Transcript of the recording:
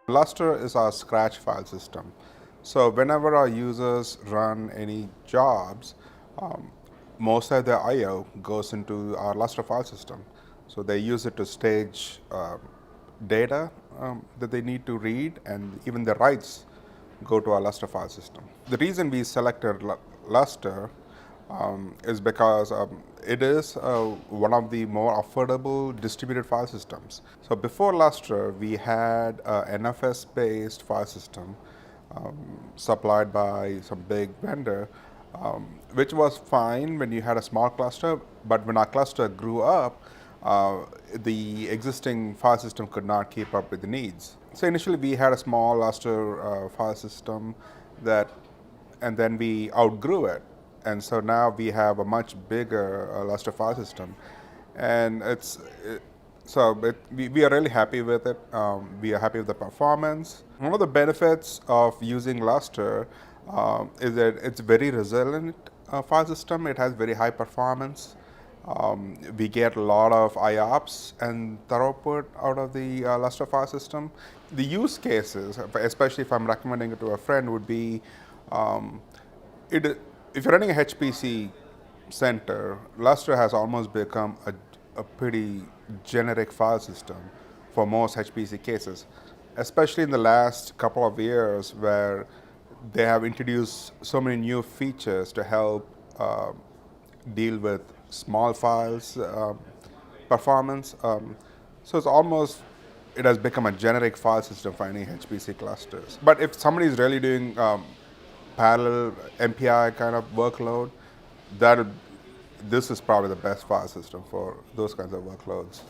Lustre is our scratch file system. So whenever our users run any jobs, um, most of their I/O goes into our Lustre file system. So they use it to stage data that they need to read, and even the writes go to our Lustre file system. The reason we selected Lustre is because it is one of the more affordable distributed file systems. So before Lustre, we had an NFS-based file system supplied by some big vendor, which was fine when you had a small cluster, but when our cluster grew up, the existing file system could not keep up with the needs. So initially we had a small Lustre file system that, and then we outgrew it. And so now we have a much bigger Lustre file system. And we are really happy with it. We are happy with the performance. One of the benefits of using Lustre is that it's very resilient file system. It has very high performance. We get a lot of IOPS and throughput out of the Lustre file system. The use cases, especially if I'm recommending it to a friend, would be if you're running a HPC center, Lustre has almost become a pretty generic file system for most HPC cases, especially in the last couple of years where they have introduced so many new features to help deal with small files performance. So it has become a generic file system for any HPC clusters. But if somebody is really doing parallel MPI kind of workload, this is probably the best file system for those kinds of workloads.